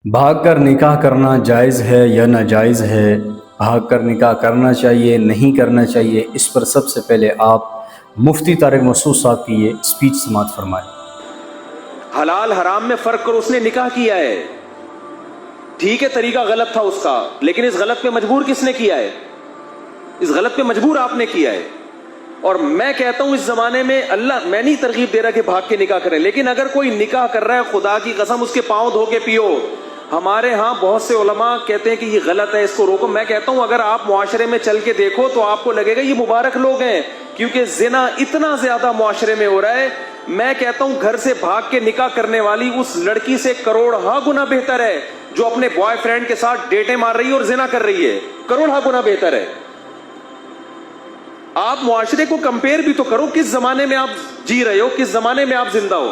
بھاگ کر نکاح کرنا جائز ہے یا ناجائز ہے؟ بھاگ کر نکاح کرنا چاہیے نہیں کرنا چاہیے؟ اس پر سب سے پہلے آپ مفتی طارق مسعود صاحب کی یہ سپیچ سماعت فرمائیں۔ حلال حرام میں فرق کر اس نے نکاح کیا ہے، ٹھیک ہے طریقہ غلط تھا اس کا، لیکن اس غلط پہ مجبور کس نے کیا ہے؟ اس غلط پہ مجبور آپ نے کیا ہے۔ اور میں کہتا ہوں اس زمانے میں میں نہیں ترغیب دے رہا کہ بھاگ کے نکاح کریں، لیکن اگر کوئی نکاح کر رہا ہے خدا کی قسم اس کے پاؤں دھو کے پیو۔ ہمارے ہاں بہت سے علماء کہتے ہیں کہ یہ غلط ہے، اس کو روکو۔ میں کہتا ہوں اگر آپ معاشرے میں چل کے دیکھو تو آپ کو لگے گا یہ مبارک لوگ ہیں، کیونکہ زنا اتنا زیادہ معاشرے میں ہو رہا ہے۔ میں کہتا ہوں گھر سے بھاگ کے نکاح کرنے والی اس لڑکی سے کروڑہا گنا بہتر ہے جو اپنے بوائے فرینڈ کے ساتھ ڈیٹیں مار رہی ہے اور زنا کر رہی ہے، کروڑہا گنا بہتر ہے۔ آپ معاشرے کو کمپیئر بھی تو کرو، کس زمانے میں آپ جی رہے ہو، کس زمانے میں آپ زندہ ہو۔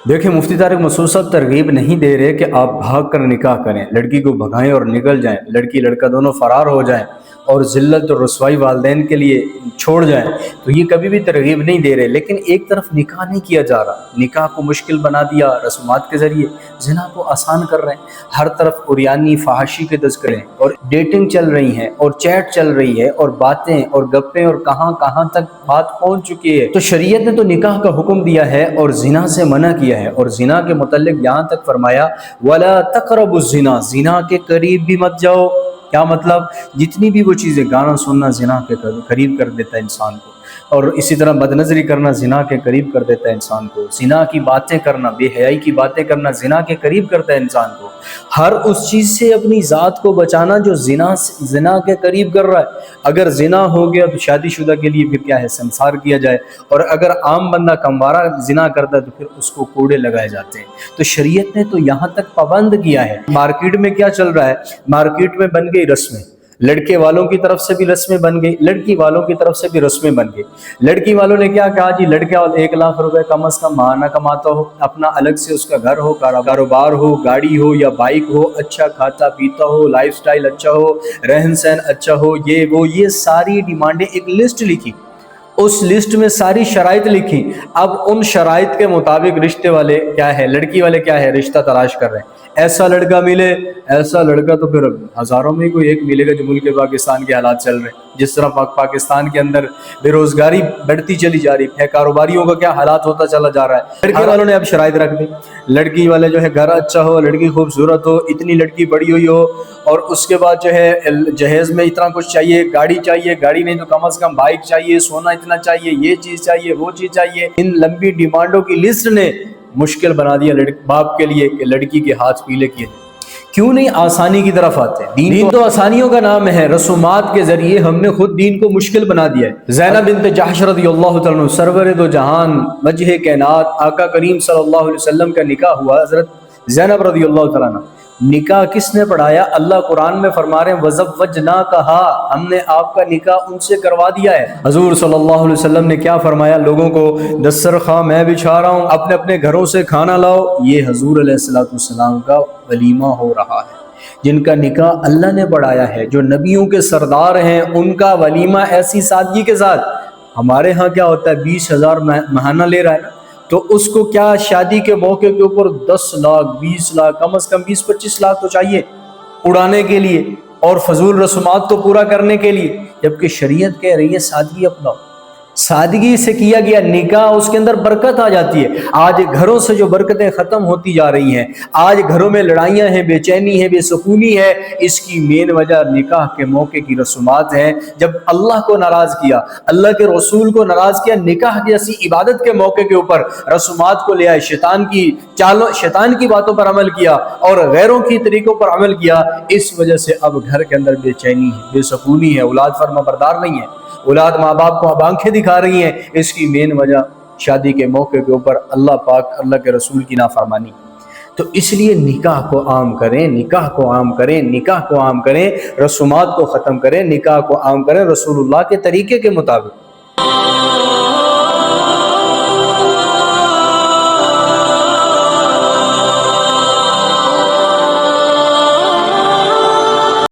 دیکھیں مفتی طارق مسعود صاحب ترغیب نہیں دے رہے کہ آپ بھاگ کر نکاح کریں، لڑکی کو بھگائیں اور نکل جائیں، لڑکی لڑکا دونوں فرار ہو جائیں اور ذلت اور رسوائی والدین کے لیے چھوڑ جائیں، تو یہ کبھی بھی ترغیب نہیں دے رہے۔ لیکن ایک طرف نکاح نہیں کیا جا رہا، نکاح کو مشکل بنا دیا رسومات کے ذریعے، زنا کو آسان کر رہے ہیں، ہر طرف عریانی فحاشی کے تذکرے اور ڈیٹنگ چل رہی ہیں اور چیٹ چل رہی ہے اور باتیں اور گپیں اور کہاں کہاں تک بات پہنچ چکی ہے۔ تو شریعت نے تو نکاح کا حکم دیا ہے اور زنا سے منع کیا ہے، اور زنا کے متعلق یہاں تک فرمایا وَلَا تَقْرَبُوا الزِّنَا، زنا کے قریب بھی مت جاؤ۔ کیا مطلب؟ جتنی بھی وہ چیزیں، گانا سننا زنا کے قریب کر دیتا ہے انسان کو، اور اسی طرح بد نظری کرنا زنا کے قریب کر دیتا ہے انسان کو، زنا کی باتیں کرنا، بے حیائی کی باتیں کرنا زنا کے قریب کرتا ہے انسان کو، ہر اس چیز سے اپنی ذات کو بچانا جو زنا کے قریب کر رہا ہے۔ اگر زنا ہو گیا تو شادی شدہ کے لیے پھر کیا ہے، سنسار کیا جائے، اور اگر عام بندہ کموارہ زنا کرتا ہے تو پھر اس کو کوڑے لگائے جاتے ہیں۔ تو شریعت نے تو یہاں تک پابند کیا ہے۔ مارکیٹ میں کیا چل رہا ہے؟ مارکیٹ میں بن گئی رسمیں، لڑکے والوں کی طرف سے بھی رسمیں بن گئی، لڑکی والوں کی طرف سے بھی رسمیں بن گئی۔ لڑکی والوں نے کیا کہا جی لڑکا 1 لاکھ روپے کم از کم ماہانہ کماتا ہو، اپنا الگ سے اس کا گھر ہو، کاروبار ہو، گاڑی ہو یا بائک ہو، اچھا کھاتا پیتا ہو، لائف سٹائل اچھا ہو، رہن سہن اچھا ہو، یہ ساری ڈیمانڈیں ایک لسٹ لکھی، اس لسٹ میں ساری شرائط لکھی۔ اب ان شرائط کے مطابق رشتے والے کیا ہے، لڑکی والے کیا ہے، رشتہ تلاش کر رہے ہیں۔ ایسا لڑکا ملے، ایسا لڑکا تو پھر ہزاروں میں کوئی ایک ملے گا جو ملک پاکستان کے حالات چل رہے ہیں۔ جس طرح پاکستان کے اندر بے روزگاری بڑھتی چلی جا رہی ہے، کاروباریوں کا کیا حالات ہوتا چلا جا رہا ہے۔ لڑکی والوں نے اب شرائط رکھ دی، لڑکی والے جو ہے گھر اچھا ہو، لڑکی خوبصورت ہو، اتنی لڑکی پڑی ہوئی ہو، اور اس کے بعد جو ہے جہیز میں اتنا کچھ چاہیے، گاڑی نہیں تو کم از کم بائک چاہیے، سونا اتنا چاہیے، یہ چیز چاہیے، وہ چیز چاہیے۔ ان لمبی ڈیمانڈوں کی لسٹ نے مشکل بنا دیا باپ کے لیے کہ لڑکی کے ہاتھ پیلے کیے۔ کیوں نہیں آسانی کی طرف آتے؟ دین تو آسانیوں کا نام ہے، رسومات کے ذریعے ہم نے خود دین کو مشکل بنا دیا ہے۔ زینب بنت جحش رضی اللہ تعالیٰ عنہ، سرور دو جہان، وجہ کائنات، آقا کریم صلی اللہ علیہ وسلم کا نکاح ہوا۔ حضرت زینب رضی اللہ تعالیٰ عنہ، نکاح کس نے پڑھایا؟ اللہ قرآن میں فرما رہے ہیں وَزَوَّجْنَاكَهَا، ہم نے آپ کا نکاح ان سے کروا دیا ہے۔ حضور صلی اللہ علیہ وسلم نے کیا فرمایا لوگوں کو؟ دسترخوان میں بچھا رہا ہوں، اپنے اپنے گھروں سے کھانا لاؤ۔ یہ حضور علیہ السلام کا ولیمہ ہو رہا ہے۔ جن کا نکاح اللہ نے پڑھایا ہے، جو نبیوں کے سردار ہیں، ان کا ولیمہ ایسی سادگی کے ساتھ۔ ہمارے ہاں کیا ہوتا ہے، 20,000 ماہانہ لے رہا ہے تو اس کو کیا شادی کے موقع کے اوپر 10 لاکھ 20 لاکھ کم از کم 20-25 لاکھ تو چاہیے اڑانے کے لیے اور فضول رسومات کو پورا کرنے کے لیے، جبکہ شریعت کہہ رہی ہے سادگی اپناؤ۔ سادگی سے کیا گیا نکاح، اس کے اندر برکت آ جاتی ہے۔ آج گھروں سے جو برکتیں ختم ہوتی جا رہی ہیں، آج گھروں میں لڑائیاں ہیں، بے چینی ہے، بے سکونی ہے، اس کی مین وجہ نکاح کے موقع کی رسومات ہیں۔ جب اللہ کو ناراض کیا، اللہ کے رسول کو ناراض کیا، نکاح جیسی عبادت کے موقع کے اوپر رسومات کو لے آئے، شیطان کی باتوں پر عمل کیا اور غیروں کی طریقوں پر عمل کیا۔ اس وجہ سے اب گھر کے اندر بے چینی ہے، بے سکونی ہے، اولاد فرما بردار نہیں ہے، اولاد ماں باپ کو اب آنکھیں دکھا رہی ہیں۔ اس کی مین وجہ شادی کے موقع کے اوپر اللہ پاک، اللہ کے رسول کی نافرمانی۔ تو اس لیے نکاح کو عام کریں، نکاح کو عام کریں، نکاح کو عام کریں، رسومات کو ختم کریں، نکاح کو عام کریں رسول اللہ کے طریقے کے مطابق۔